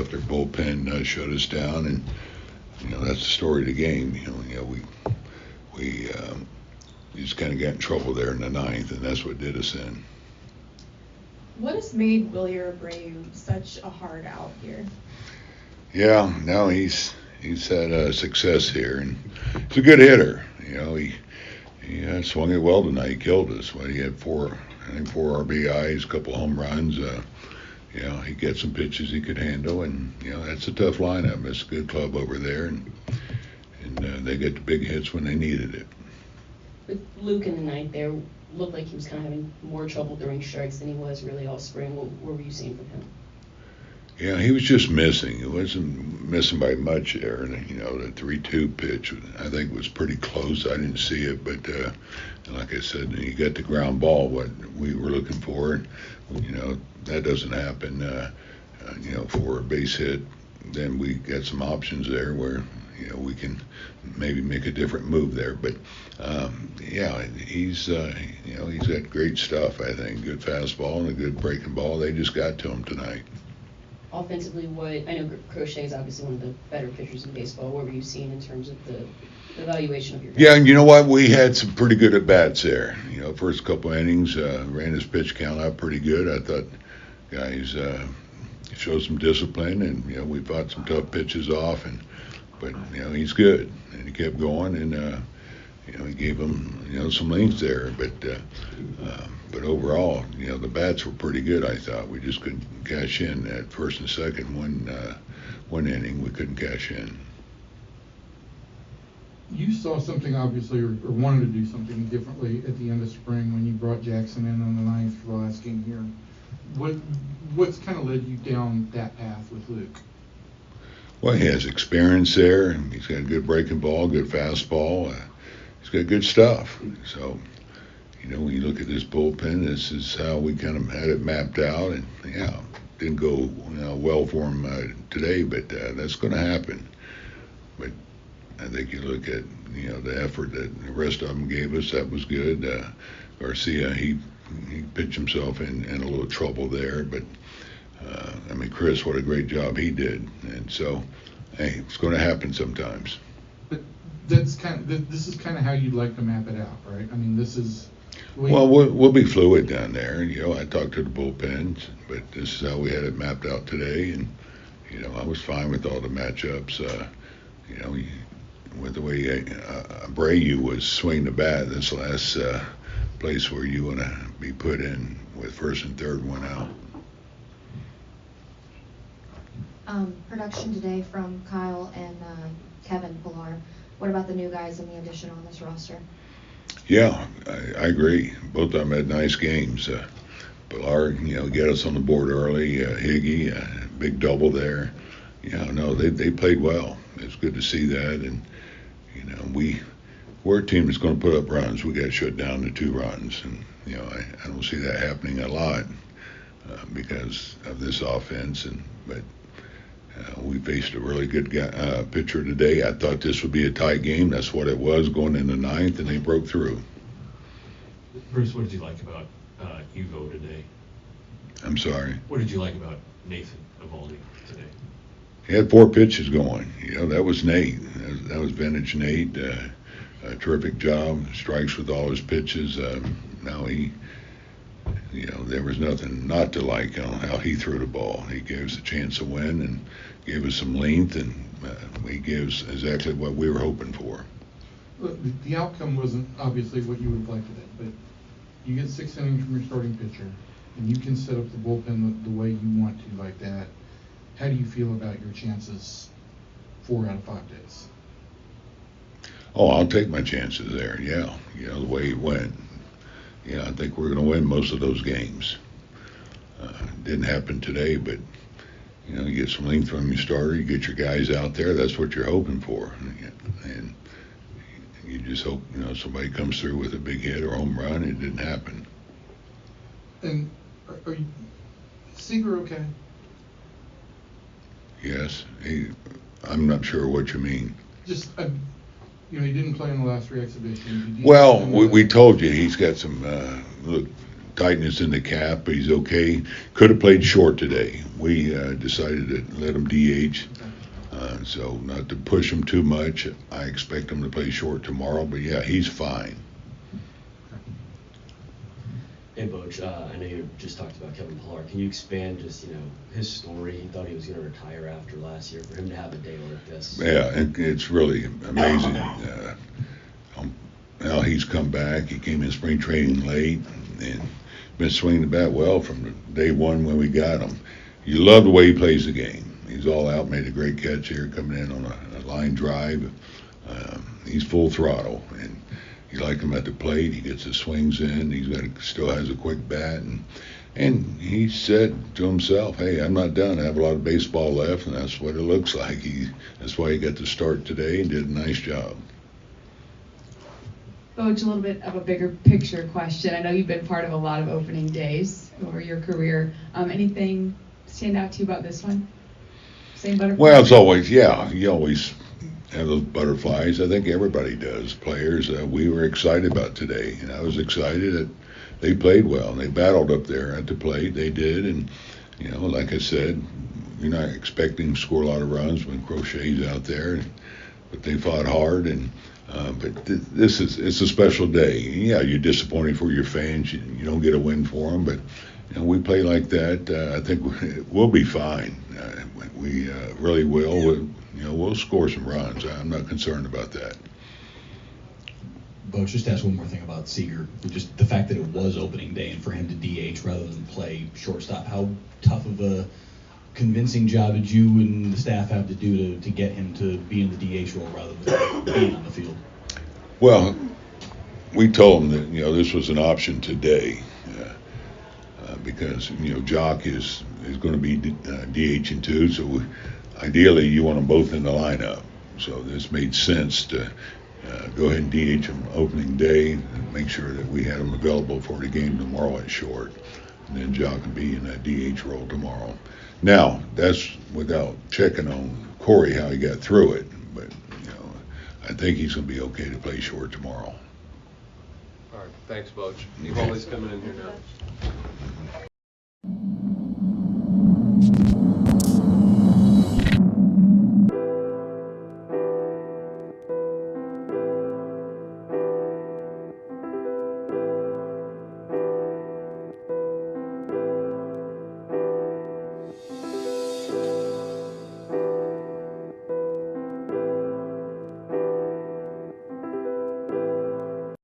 thought their bullpen shut us down, and that's the story of the game. We just kind of got in trouble there in the ninth, and that's what did us in. What has made Wilyer Abreu such a hard out here? Yeah, now he's had success here, and he's a good hitter. He swung it well tonight. He killed us. Well, he had four RBIs, a couple home runs. He got some pitches he could handle, and that's a tough lineup. It's a good club over there, and they get the big hits when they needed it. With Luke in the ninth there, looked like he was kind of having more trouble throwing strikes than he was really all spring. What were you seeing from him? Yeah, he was just missing. He wasn't missing by much there. And, the 3-2 pitch, I think, was pretty close. I didn't see it, but like I said, he got the ground ball, what we were looking for. And, that doesn't happen, for a base hit. Then we got some options there where, we can maybe make a different move there. But, he's got great stuff, I think. Good fastball and a good breaking ball. They just got to him tonight. Offensively, I know Crochet is obviously one of the better pitchers in baseball. What were you seeing in terms of the evaluation of your guys? Yeah, and you know what? We had some pretty good at-bats there. First couple innings, ran his pitch count up pretty good. I thought guys showed some discipline, and, we fought some tough pitches off, but he's good. And he kept going, and, he gave him, some length there. But overall, the bats were pretty good, I thought. We just couldn't cash in at first and second. One inning, we couldn't cash in. You saw something, obviously, or wanted to do something differently at the end of spring when you brought Jackson in on the ninth for the last game here. What's kind of led you down that path with Luke? Well, he has experience there, and he's got a good breaking ball, good fastball. He's got good stuff. So, when you look at this bullpen, this is how we kind of had it mapped out. And, didn't go well for him today, but that's going to happen. But I think you look at, the effort that the rest of them gave us, that was good. Garcia, he pitched himself in a little trouble there. But, Chris, what a great job he did. And so, hey, it's going to happen sometimes. But this is kind of how you'd like to map it out, right? This is... Well, we'll be fluid down there. I talked to the bullpens, but this is how we had it mapped out today. And, I was fine with all the matchups. With the way Abreu was swinging the bat, this last place where you want to be put in with first and third one out. Production today from Kyle and Kevin Pillar. What about the new guys and the addition on this roster? Yeah, I agree. Both of them had nice games. Pillar, get us on the board early. Higgy, big double there. They played well. It's good to see that. And, we're a team that's going to put up runs. We got shut down to 2 runs. And, I don't see that happening a lot because of this offense. But we faced a really good pitcher today. I thought this would be a tight game. That's what it was going in the ninth, and they broke through. Bruce, what did you like about Hugo today? I'm sorry? What did you like about Nathan Eovaldi today? He had 4 pitches going. That was Nate. That was vintage Nate. A terrific job. Strikes with all his pitches. Now there was nothing not to like on how he threw the ball. He gave us a chance to win and gave us some length, and he gives exactly what we were hoping for. Look, the outcome wasn't obviously what you would have liked today, but you get 6 innings from your starting pitcher, and you can set up the bullpen the way you want to like that. How do you feel about your chances 4 out of 5 days? Oh, I'll take my chances there, yeah. The way it went. I think we're going to win most of those games. Didn't happen today, but, you get some length from your starter, you get your guys out there, that's what you're hoping for. And you just hope, somebody comes through with a big hit or home run. It didn't happen. And are you Seager okay? Yes. I'm not sure what you mean. Just, he didn't play in the last 3 exhibitions. Well, we told you he's got some tightness in the cap, but he's okay. Could have played short today. We decided to let him DH. So not to push him too much. I expect him to play short tomorrow, but yeah, he's fine. Hey, Bochy, I know you just talked about Kevin Pillar. Can you expand just, his story? He thought he was going to retire after last year. For him to have a day like this. Yeah, and it's really amazing. Now he's come back. He came in spring training late and been swinging the bat well from day one when we got him. You love the way he plays the game. He's all out, made a great catch here, coming in on a line drive. He's full throttle, and you like him at the plate. He gets his swings in. Still has a quick bat, and he said to himself, "Hey, I'm not done. I have a lot of baseball left," and that's what it looks like. That's why he got to start today and did a nice job. Bochy, a little bit of a bigger picture question. I know you've been part of a lot of opening days over your career. Anything stand out to you about this one? Same butterflies? Well, it's always, yeah, you always have those butterflies. I think everybody does. Players, we were excited about today, and I was excited that they played well, and they battled up there at the plate. They did, and, like I said, you're not expecting to score a lot of runs when Crochet's out there, but they fought hard, and but it's a special day. Yeah, you're disappointed for your fans. You don't get a win for them, but we play like that. I think we'll be fine. We really will. We'll score some runs. I'm not concerned about that. Bochy, just ask one more thing about Seager. Just the fact that it was opening day and for him to DH rather than play shortstop. How tough of a convincing job did you and the staff have to do to get him to be in the DH role rather than being on the field? Well, we told him that this was an option today because Jock is going to be DHing too. So ideally, you want them both in the lineup. So this made sense to go ahead and DH him opening day and make sure that we had him available for the game tomorrow at short, and then Jock can be in that DH role tomorrow. Now, that's without checking on Corey, how he got through it. But, I think he's going to be okay to play short tomorrow. All right. Thanks, Bochy. You've always coming in here now.